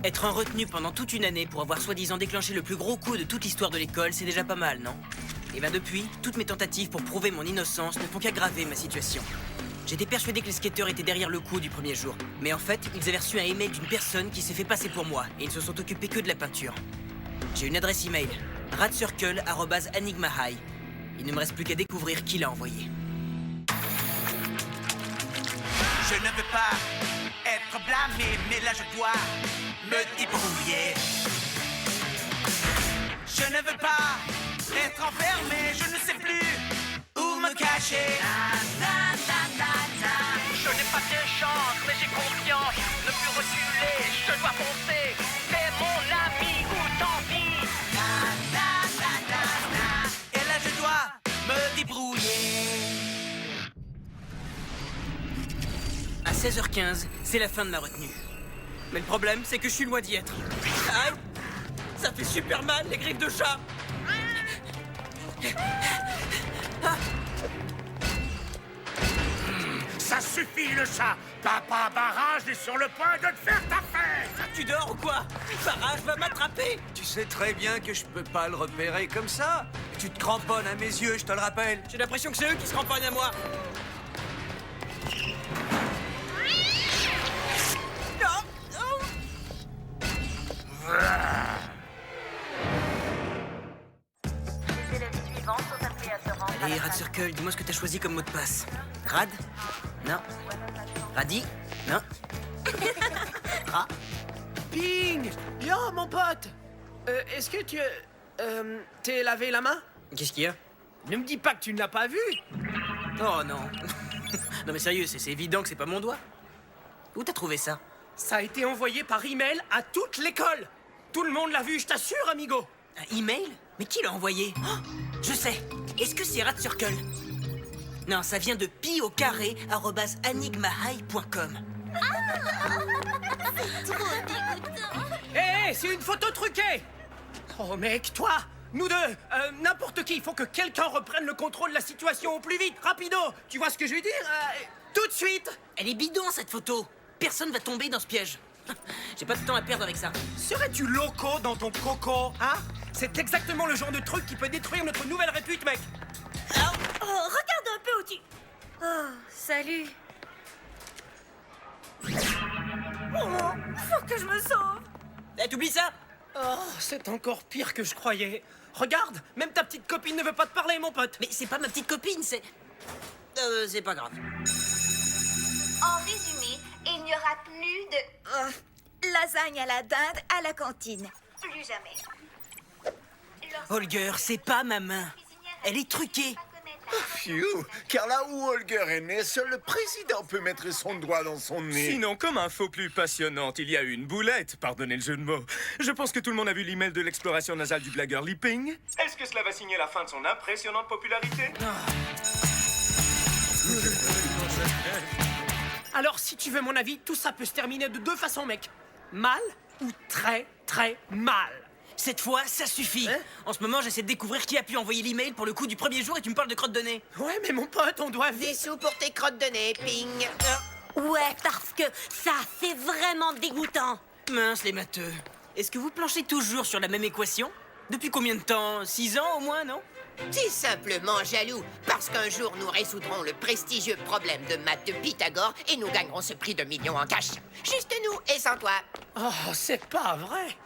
Être en retenue pendant toute une année pour avoir soi-disant déclenché le plus gros coup de toute l'histoire de l'école, c'est déjà pas mal, non? Et ben depuis, toutes mes tentatives pour prouver mon innocence ne font qu'aggraver ma situation. J'étais persuadé que les skateurs étaient derrière le coup du premier jour. Mais en fait, ils avaient reçu un email d'une personne qui s'est fait passer pour moi, et ils ne se sont occupés que de la peinture. J'ai une adresse email, radcircle@enigmahigh. Il ne me reste plus qu'à découvrir qui l'a envoyé. Je ne veux pas être blâmé, mais là je dois me débrouiller. Je ne veux pas être enfermé, je ne sais plus où me cacher. Je n'ai pas de chance, mais j'ai confiance. Ne plus reculer, je dois foncer. C'est mon ami ou tant pis. Et là je dois me débrouiller. À 16h15, c'est la fin de ma retenue. Mais le problème, c'est que je suis loin d'y être. Aïe! Ça fait super mal, les griffes de chat! Ça suffit le chat. Papa Barrage est sur le point de te faire ta fête. Tu dors ou quoi? Barrage va m'attraper! Tu sais très bien que je peux pas le repérer comme ça. Tu te cramponnes à mes yeux, je te le rappelle. J'ai l'impression que c'est eux qui se cramponnent à moi. Allez, Rad Circle, dis-moi ce que t'as choisi comme mot de passe. Rad? Non. Radi? Non. Ra? Ping! Yo, mon pote! Est-ce que tu... t'es lavé la main? Qu'est-ce qu'il y a? Ne me dis pas que tu ne l'as pas vu! Oh non. Non mais sérieux, c'est évident que c'est pas mon doigt. Où t'as trouvé ça? Ça a été envoyé par email à toute l'école! Tout le monde l'a vu, je t'assure, amigo! Un email? Mais qui l'a envoyé? Oh, je sais. Est-ce que c'est Rad Circle? Non, ça vient de pi@enigmahigh.com. Hé, c'est une photo truquée! Oh mec, toi! Nous deux! N'importe qui, il faut que quelqu'un reprenne le contrôle de la situation au plus vite! Rapido! Tu vois ce que je veux dire? Tout de suite! Elle est bidon, cette photo. Personne va tomber dans ce piège. J'ai pas de temps à perdre avec ça. Serais-tu loco dans ton coco, hein? C'est exactement le genre de truc qui peut détruire notre nouvelle répute, mec! Oh, regarde un peu où tu... Oh, salut. Oh, faut que je me sauve. Eh, t'oublies ça? Oh, c'est encore pire que je croyais. Regarde, même ta petite copine ne veut pas te parler, mon pote. Mais c'est pas ma petite copine, c'est... c'est pas grave. En résumé, il n'y aura plus de... lasagne à la dinde à la cantine. Plus jamais. Holger, c'est pas ma main. Elle est truquée. Phew, car là où Holger est né, seul le président peut mettre son doigt dans son nez. Sinon, comme info plus passionnante, il y a eu une boulette, pardonnez le jeu de mots. Je pense que tout le monde a vu l'email de l'exploration nasale du blagueur Lipping. Est-ce que cela va signer la fin de son impressionnante popularité? Alors, si tu veux mon avis, tout ça peut se terminer de deux façons, mec. Mal ou très, très mal. Cette fois, ça suffit. Hein? En ce moment, j'essaie de découvrir qui a pu envoyer l'email pour le coup du premier jour et tu me parles de crotte de nez. Ouais, mais mon pote, on doit... Des sous pour tes crottes de nez, Ping. Ouais, parce que ça, c'est vraiment dégoûtant. Mince, les matheux. Est-ce que vous planchez toujours sur la même équation? Depuis combien de temps? 6 ans au moins, non? T'es simplement jaloux, parce qu'un jour nous résoudrons le prestigieux problème de maths de Pythagore et nous gagnerons ce prix de millions en cash. Juste nous et sans toi. Oh, c'est pas vrai.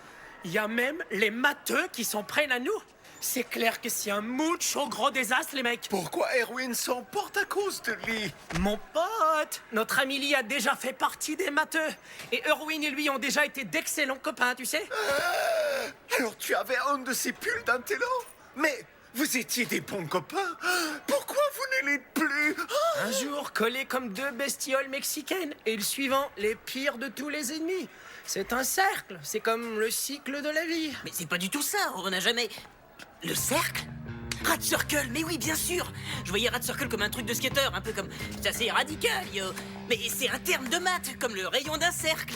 Il y a même les matheux qui s'en prennent à nous. C'est clair que c'est un mucho gros désastre, les mecs. Pourquoi Erwin s'emporte à cause de lui? Mon pote, notre ami Lee a déjà fait partie des matheux. Et Erwin et lui ont déjà été d'excellents copains, tu sais. Alors tu avais un de ces pulls d'intello? Mais vous étiez des bons copains. Pourquoi vous ne l'êtes plus? Un jour, collés comme deux bestioles mexicaines. Et le suivant, les pires de tous les ennemis. C'est un cercle. C'est comme le cycle de la vie. Mais c'est pas du tout ça, on n'a jamais... Le cercle? Rad Circle, mais oui, bien sûr. Je voyais Rad Circle comme un truc de skater, un peu comme... C'est assez radical, yo. Mais c'est un terme de maths, comme le rayon d'un cercle.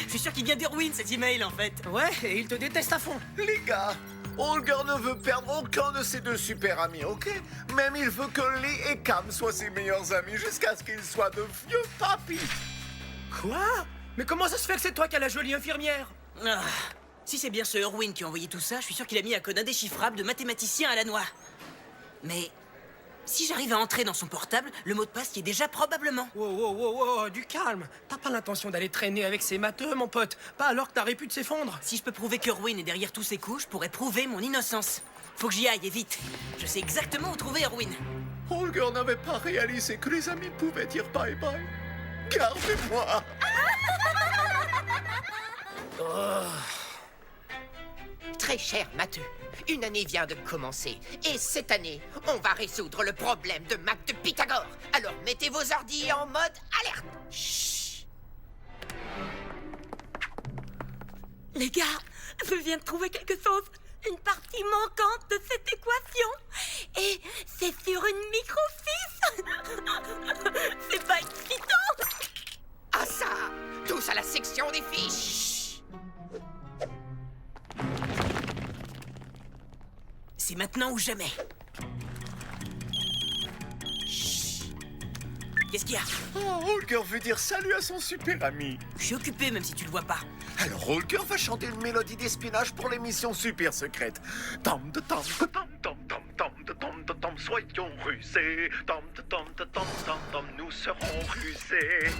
Je suis sûr qu'il vient d'Erwin, cet email, en fait. Ouais, et il te déteste à fond. Les gars, Holger ne veut perdre aucun de ses deux super amis, ok? Même il veut que Lee et Cam soient ses meilleurs amis jusqu'à ce qu'ils soient de vieux papis. Quoi? Mais comment ça se fait que c'est toi qui as la jolie infirmière? Ah, si c'est bien ce Erwin qui a envoyé tout ça, je suis sûr qu'il a mis un code indéchiffrable de mathématicien à la noix. Mais si j'arrive à entrer dans son portable, le mot de passe y est déjà probablement. Wow, du calme. T'as pas l'intention d'aller traîner avec ces matheux, mon pote. Pas alors que ta répute s'effondre. Si je peux prouver qu'Erwin est derrière tous ces coups, je pourrais prouver mon innocence. Faut que j'y aille, et vite. Je sais exactement où trouver Erwin. Holger n'avait pas réalisé que les amis pouvaient dire bye-bye. Gardez-moi. Très cher Matheux, une année vient de commencer. Et cette année, on va résoudre le problème de maths de Pythagore. Alors mettez vos ordis en mode alerte. Chut. Les gars, je viens de trouver quelque chose. Une partie manquante de cette équation. Et c'est sur une microfiche. C'est pas excitant. Ah ça, tous à la section des fiches. C'est maintenant ou jamais. Qu'est-ce qu'il y a? Oh, Holger veut dire salut à son super ami. Je suis occupé, même si tu le vois pas. Alors Holger va chanter une mélodie d'espionnage pour l'émission super secrète. Tom de tom de tom tom tom tom de tom de tom, soyons rusés. Tom de tom de tom tom tom, nous serons rusés.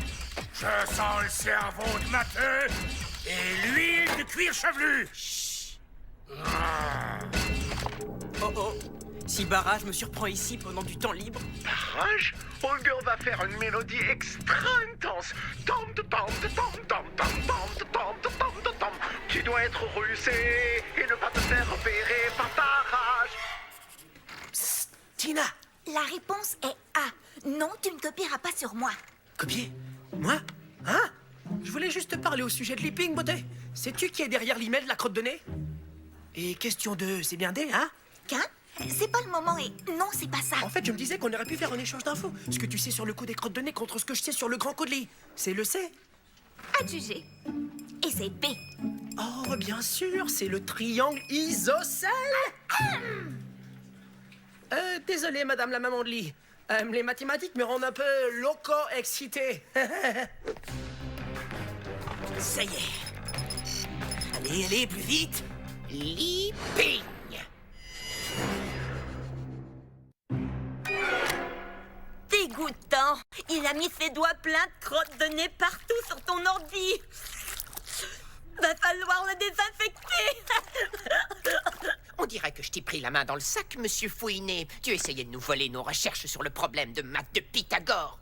Je sens le cerveau de Matheux et l'huile de cuir chevelu. Oh. Si Barrage me surprend ici pendant du temps libre... Barrage, Holger va faire une mélodie extra intense. Tom de tom de tom tom tom tom de tom de tom de tom. Tu dois être rusé et ne pas te faire repérer par Barrage. Psst, Tina! La réponse est A. Non, tu ne copieras pas sur moi. Copier? Moi? Hein? Je voulais juste te parler au sujet de Leaping, beauté. Sais-tu qui est derrière l'email de la crotte de nez? Et question 2, c'est bien D, hein? Qu'un? C'est pas le moment et non, c'est pas ça. En fait, je me disais qu'on aurait pu faire un échange d'infos. Ce que tu sais sur le coup des crottes de nez contre ce que je sais sur le grand coup de lit. C'est le C? Adjugé. Et c'est B. Oh, bien sûr, c'est le triangle isocèle. Désolé, madame la maman de lit. Les mathématiques me rendent un peu loco excité. Ça y est. Allez, plus vite. Leaping. Dégoûtant. Il a mis ses doigts pleins de crottes de nez partout sur ton ordi. Va falloir le désinfecter. On dirait que je t'ai pris la main dans le sac, monsieur Fouinet. Tu essayais de nous voler nos recherches sur le problème de maths de Pythagore.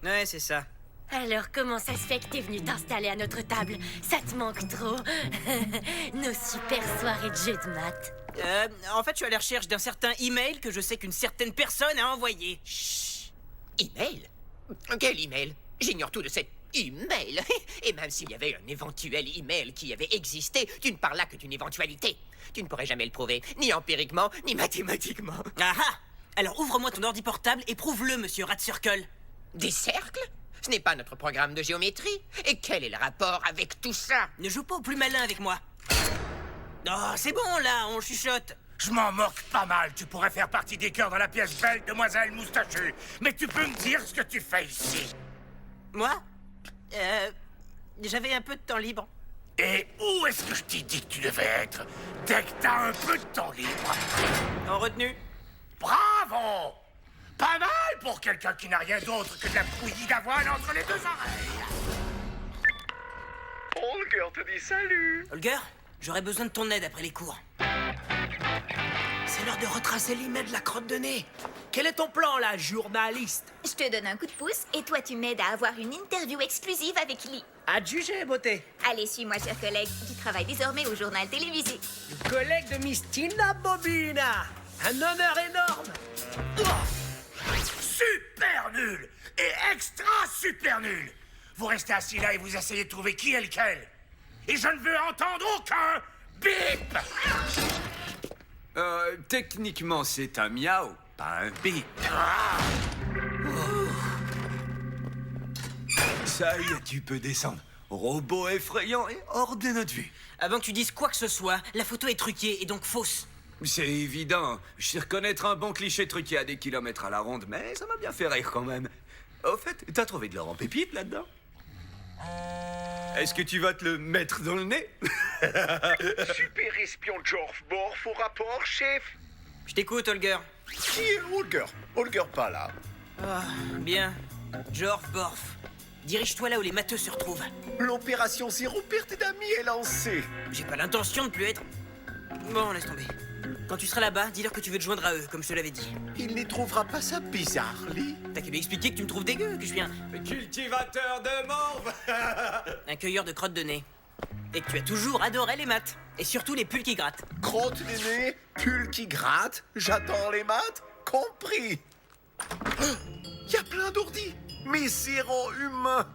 Ouais, c'est ça. Alors, comment ça se fait que t'es venu t'installer à notre table? Ça te manque trop. Nos super soirées de jeux de maths. En fait, je suis à la recherche d'un certain email que je sais qu'une certaine personne a envoyé. Chut. Email? Quel email? J'ignore tout de cet email. Et même s'il y avait un éventuel email qui avait existé, tu ne parles là que d'une éventualité. Tu ne pourrais jamais le prouver, ni empiriquement, ni mathématiquement. Ah ah! Alors ouvre-moi ton ordi portable et prouve-le, monsieur Rat Circle. Des cercles? Ce n'est pas notre programme de géométrie. Et quel est le rapport avec tout ça? Ne joue pas au plus malin avec moi. Oh, c'est bon, là, on chuchote. Je m'en moque pas mal. Tu pourrais faire partie des chœurs dans la pièce belle, demoiselle moustachue. Mais tu peux me dire ce que tu fais ici? Moi? J'avais un peu de temps libre. Et où est-ce que je t'ai dit que tu devais être dès que t'as un peu de temps libre? En retenue? Bravo! Pas mal pour quelqu'un qui n'a rien d'autre que de la bouillie d'avoine entre les deux oreilles. Holger te dit salut. Holger, j'aurais besoin de ton aide après les cours. C'est l'heure de retracer l'email de la crotte de nez. Quel est ton plan, là, journaliste? Je te donne un coup de pouce et toi tu m'aides à avoir une interview exclusive avec Lee. Adjugé, beauté. Allez, suis-moi, cher collègue. Tu travailles désormais au journal télévisé. Le collègue de Miss Tina Bobina. Un honneur énorme. Super nul! Et extra super nul! Vous restez assis là et vous essayez de trouver qui est lequel. Et je ne veux entendre aucun bip! Techniquement, c'est un miaou, pas un bip. Ça y est, tu peux descendre. Robot effrayant et hors de notre vue. Avant que tu dises quoi que ce soit, la photo est truquée et donc fausse. C'est évident. Je sais reconnaître un bon cliché truqué à des kilomètres à la ronde, mais ça m'a bien fait rire quand même. Au fait, t'as trouvé de l'or en pépite là-dedans? Est-ce que tu vas te le mettre dans le nez? Super espion George Borf au rapport, chef. Je t'écoute, Holger. Qui est Holger? Holger pas là. Ah, bien. George Borf. Dirige-toi là où les matheux se retrouvent. L'opération zéro perte d'amis est lancée. J'ai pas l'intention de plus être... Bon, laisse tomber. Quand tu seras là-bas, dis-leur que tu veux te joindre à eux, comme je te l'avais dit. Il n'y trouvera pas ça bizarre, Lee. T'as qu'à lui expliquer que tu me trouves dégueu, que je suis un Cultivateur de morve. cueilleur de crottes de nez. Et que tu as toujours adoré les maths. Et surtout les pulls qui grattent. Crotte les nez, pull qui gratte, j'attends les maths, compris. Il y a plein d'ordi, mais zéro humain.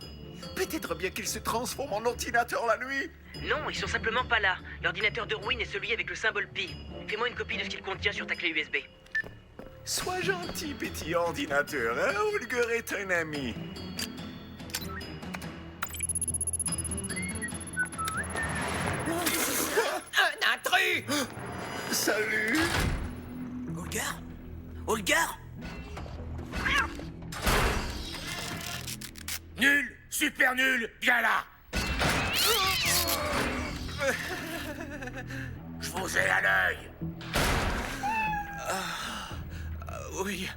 Peut-être bien qu'il se transforme en ordinateur la nuit. Non, ils sont simplement pas là. L'ordinateur de ruine est celui avec le symbole pi. Fais-moi une copie de ce qu'il contient sur ta clé USB. Sois gentil, petit ordinateur, hein? Holger est un ami. Un intrus! Salut. Holger? Holger? Nul, super nul, viens là. Je vous ai à l'œil. Oui.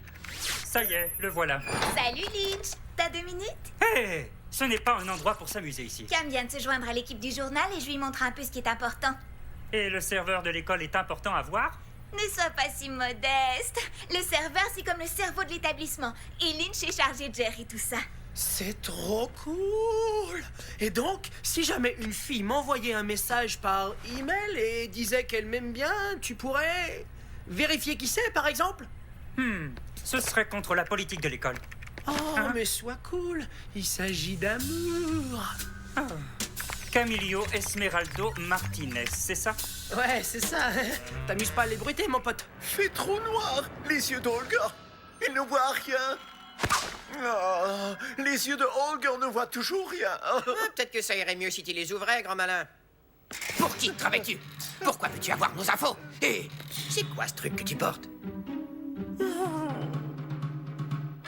Ça y est, le voilà. Salut Lynch, t'as 2 minutes? Hé, ce n'est pas un endroit pour s'amuser ici. Cam vient de se joindre à l'équipe du journal et je lui montre un peu ce qui est important. Et le serveur de l'école est important à voir? Ne sois pas si modeste. Le serveur, c'est comme le cerveau de l'établissement. Et Lynch est chargé de gérer tout ça. C'est trop cool! Et donc, si jamais une fille m'envoyait un message par email et disait qu'elle m'aime bien, tu pourrais vérifier qui c'est, par exemple? Ce serait contre la politique de l'école. Oh, mais sois cool! Il s'agit d'amour! Camilio Esmeraldo Martinez, c'est ça? Ouais, c'est ça. T'amuses pas à les bruiter, mon pote. Fait trop noir, les yeux d'Holger. Il ne voit rien. Oh, les yeux de Holger ne voient toujours rien. Peut-être que ça irait mieux si tu les ouvrais, grand malin. Pour qui travailles-tu? Pourquoi veux-tu avoir nos infos? Et c'est quoi ce truc que tu portes?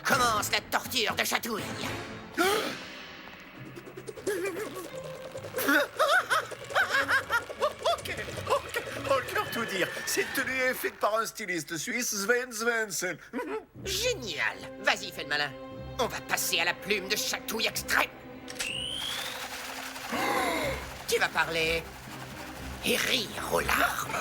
Commence la torture de chatouille. Ok. Holger, tout dire. Cette tenue est faite par un styliste suisse, Sven Svensson. Génial. Vas-y, fais le malin. On va passer à la plume de chatouille extrême. Tu vas parler et rire aux larmes.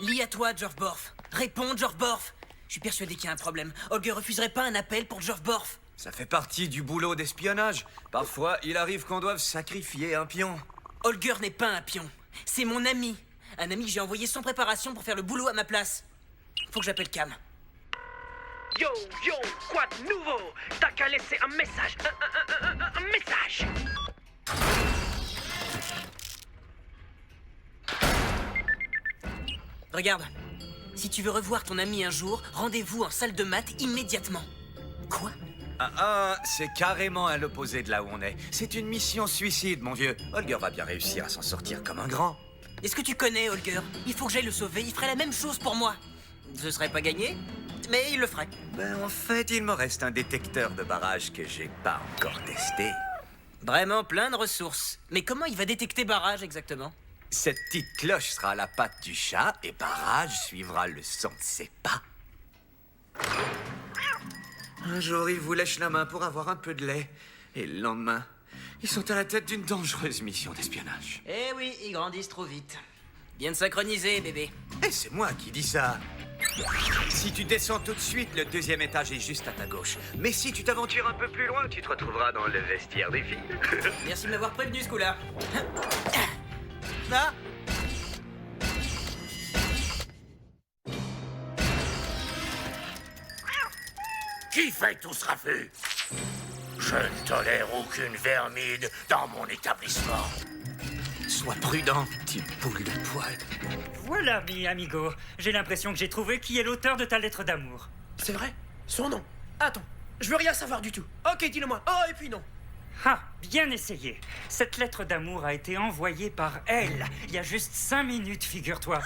Lis à toi, George Borf. Réponds, George Borf. Je suis persuadé qu'il y a un problème. Holger refuserait pas un appel pour George Borf. Ça fait partie du boulot d'espionnage. Parfois, il arrive qu'on doive sacrifier un pion. Holger n'est pas un pion. C'est mon ami. Un ami que j'ai envoyé sans préparation pour faire le boulot à ma place. Faut que j'appelle Cam. Yo, quoi de nouveau? T'as qu'à laisser un message. Un message. Regarde. Si tu veux revoir ton ami un jour, rendez-vous en salle de maths immédiatement. Quoi? C'est carrément à l'opposé de là où on est. C'est une mission suicide, mon vieux. Holger va bien réussir à s'en sortir comme un grand. Est-ce que tu connais Holger? Il faut que j'aille le sauver, il ferait la même chose pour moi. Ce serait pas gagné, mais il le ferait. Ben, en fait, il me reste un détecteur de barrage que j'ai pas encore testé. Vraiment plein de ressources. Mais comment il va détecter barrage exactement? Cette petite cloche sera à la patte du chat et barrage suivra le son de ses pas. Un jour, ils vous lèchent la main pour avoir un peu de lait. Et le lendemain, ils sont à la tête d'une dangereuse mission d'espionnage. Eh oui, ils grandissent trop vite. Bien de synchroniser, bébé. Et c'est moi qui dis ça. Si tu descends tout de suite, le 2e étage est juste à ta gauche. Mais si tu t'aventures un peu plus loin, tu te retrouveras dans le vestiaire des filles. Merci de m'avoir prévenu, ce coup-là. Ah. Qui fait tout ce raffut? Je ne tolère aucune vermine dans mon établissement. Sois prudent, petite boule de poil. Voilà, mi amigo. J'ai l'impression que j'ai trouvé qui est l'auteur de ta lettre d'amour. C'est vrai? Son nom? Attends, je veux rien savoir du tout. Ok, dis-le-moi. Oh, et puis non. Ah, bien essayé. Cette lettre d'amour a été envoyée par elle, il y a juste 5 minutes, figure-toi.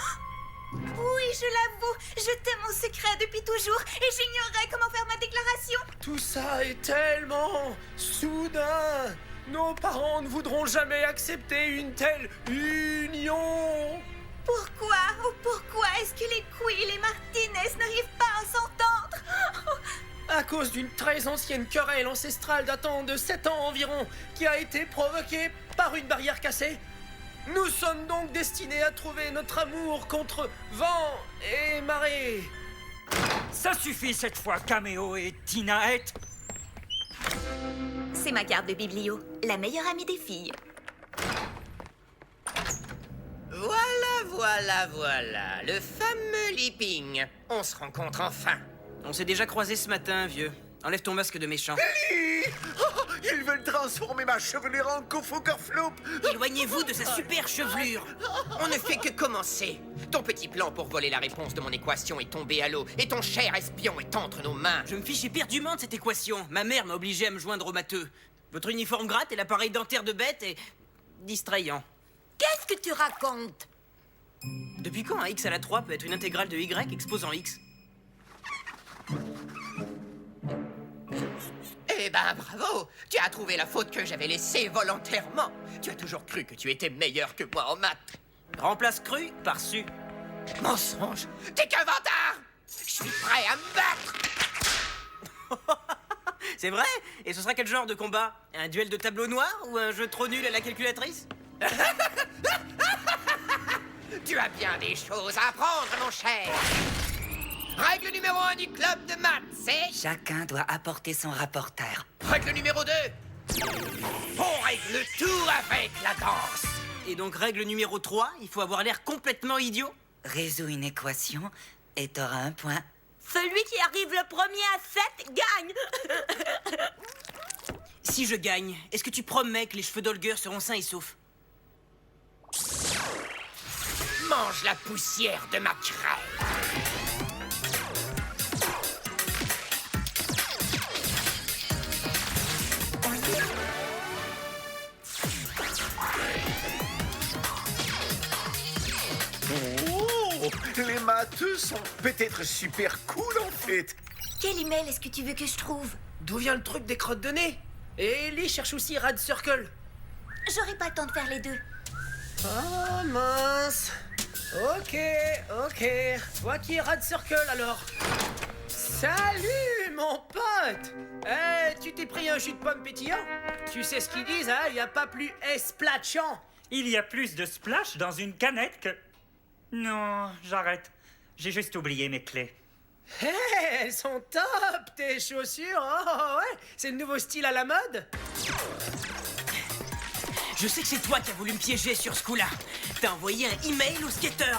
Oui, je l'avoue, je t'aime en secret depuis toujours et j'ignorais comment faire ma déclaration. Tout ça est tellement soudain. Nos parents ne voudront jamais accepter une telle union. Pourquoi est-ce que les Quill et Martinez n'arrivent pas à s'entendre? À cause d'une très ancienne querelle ancestrale datant de 7 ans environ, qui a été provoquée par une barrière cassée. Nous sommes donc destinés à trouver notre amour contre vent et marée. Ça suffit cette fois, Caméo et Tinaette. C'est ma garde de biblio, la meilleure amie des filles. Voilà, le fameux Leaping. On se rencontre enfin. On s'est déjà croisés ce matin, vieux. Enlève ton masque de méchant. Ils veulent transformer ma chevelure en Koufougorfloup. Éloignez-vous de sa super chevelure. On ne fait que commencer. Ton petit plan pour voler la réponse de mon équation est tombé à l'eau et ton cher espion est entre nos mains. Je me fiche éperdument de cette équation. Ma mère m'a obligé à me joindre au matheux. Votre uniforme gratte et l'appareil dentaire de bête est distrayant. Qu'est-ce que tu racontes? Depuis quand un x à la 3 peut être une intégrale de y exposant x? Eh ben, bravo! Tu as trouvé la faute que j'avais laissée volontairement. Tu as toujours cru que tu étais meilleur que moi en maths. Remplace cru par su. Mensonge! T'es qu'un vantard! Je suis prêt à me battre! C'est vrai? Et ce sera quel genre de combat? Un duel de tableau noir ou un jeu trop nul à la calculatrice? Tu as bien des choses à apprendre, mon cher! Règle numéro 1 du club de maths, c'est... Chacun doit apporter son rapporteur. Règle numéro 2. On règle tout avec la danse. Et donc règle numéro 3, il faut avoir l'air complètement idiot? Résous une équation et t'auras un point. Celui qui arrive le premier à 7 gagne. Si je gagne, est-ce que tu promets que les cheveux d'Holger seront sains et saufs? Mange la poussière de ma crème. Oh, les matheux sont peut-être super cool en fait. Quel email est-ce que tu veux que je trouve? D'où vient le truc des crottes de nez? Et Ellie cherche aussi Rad Circle. J'aurai pas le temps de faire les deux. Ah mince. Ok. Toi qui es Rad Circle alors. Salut mon pote. Tu t'es pris un jus de pomme pétillant? Tu sais ce qu'ils disent, hein? Y a pas plus esplatchant. Il y a plus de splash dans une canette que... Non, j'arrête. J'ai juste oublié mes clés. Hé, elles sont top, tes chaussures. Oh ouais, c'est le nouveau style à la mode. Je sais que c'est toi qui as voulu me piéger sur ce coup-là. T'as envoyé un email au skater.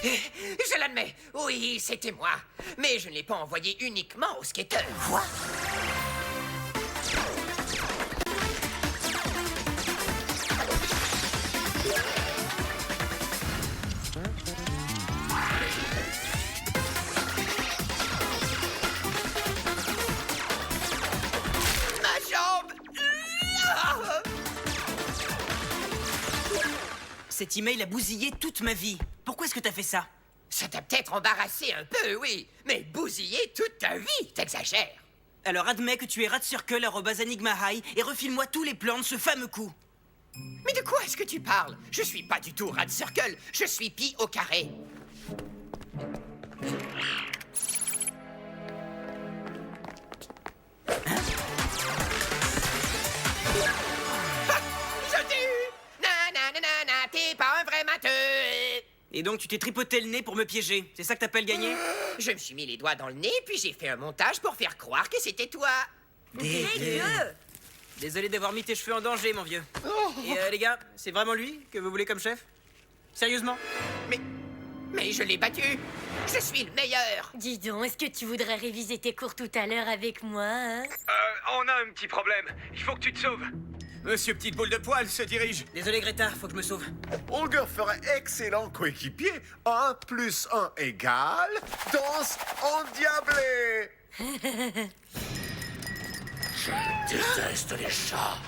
Je l'admets, oui, c'était moi. Mais je ne l'ai pas envoyé uniquement au skater. Quoi? Ma jambe! Cet email a bousillé toute ma vie. Pourquoi est-ce que t'as fait ça? Ça t'a peut-être embarrassé un peu, oui. Mais bousiller toute ta vie, t'exagères. Alors admets que tu es ratcircle@enigma high et refile-moi tous les plans de ce fameux coup. Mais de quoi est-ce que tu parles? Je suis pas du tout Rad Circle, je suis pi au carré. Je t'ai eu! Nanana, t'es pas un vrai matheux! Et donc tu t'es tripoté le nez pour me piéger. C'est ça que t'appelles gagner? Je me suis mis les doigts dans le nez, puis j'ai fait un montage pour faire croire que c'était toi. Dégueu. Désolé d'avoir mis tes cheveux en danger, mon vieux. Et les gars, c'est vraiment lui que vous voulez comme chef? Sérieusement? Mais je l'ai battu! Je suis le meilleur! Dis donc, est-ce que tu voudrais réviser tes cours tout à l'heure avec moi, hein? On a un petit problème. Il faut que tu te sauves. Monsieur Petite Boule de Poil se dirige. Désolé, Greta, faut que je me sauve. Holger ferait excellent coéquipier. 1 + 1 = danse endiablée. Je déteste les chats.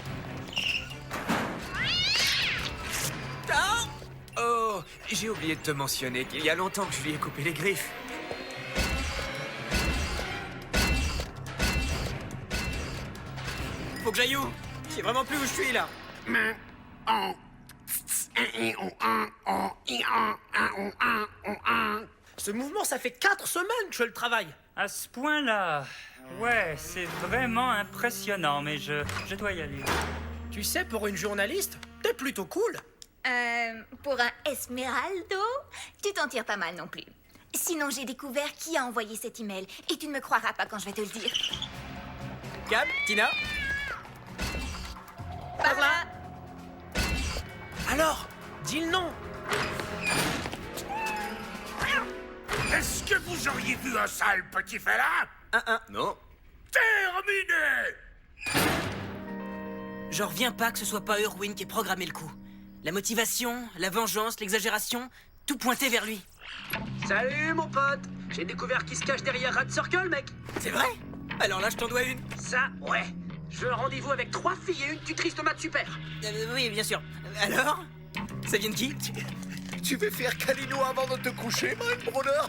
Oh, j'ai oublié de te mentionner qu'il y a longtemps que je lui ai coupé les griffes. Faut que j'aille où? Je sais vraiment plus où je suis là. Ce mouvement, ça fait 4 semaines que je le travaille. À ce point-là, ouais, c'est vraiment impressionnant, mais je dois y aller. Tu sais, pour une journaliste, t'es plutôt cool. Pour un Esmeraldo, tu t'en tires pas mal non plus. Sinon, j'ai découvert qui a envoyé cet email et tu ne me croiras pas quand je vais te le dire. Cam, Tina? Par là. Alors, dis le nom. Est-ce que vous auriez vu un sale petit félin? Non. Terminé! J'en reviens pas que ce soit pas Irwin qui ait programmé le coup. La motivation, la vengeance, l'exagération, tout pointait vers lui. Salut, mon pote. J'ai découvert qui se cache derrière Red Circle, mec. C'est vrai? Alors là, je t'en dois une. Ça, ouais. Je veux un rendez-vous avec 3 filles et une tutrice de maths super. Oui, bien sûr. Alors? Ça vient de qui? Tu veux faire câlino avant de te coucher, Mine Brother?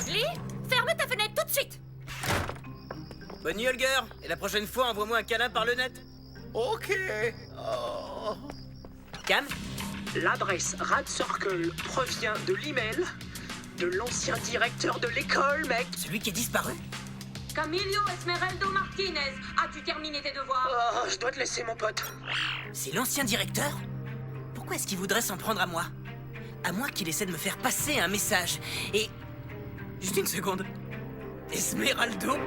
Lee, ferme ta fenêtre tout de suite. Bonne nuit, Holger. Et la prochaine fois, envoie-moi un câlin par le net. Ok. Oh. Cam? L'adresse Rad Circle provient de l'email de l'ancien directeur de l'école, mec. Celui qui est disparu? Camilio Esmeraldo Martinez, as-tu terminé tes devoirs? Oh, je dois te laisser, mon pote. C'est l'ancien directeur? Pourquoi est-ce qu'il voudrait s'en prendre à moi? À moins qu'il essaie de me faire passer un message. Et... Juste une seconde. Esmeraldo?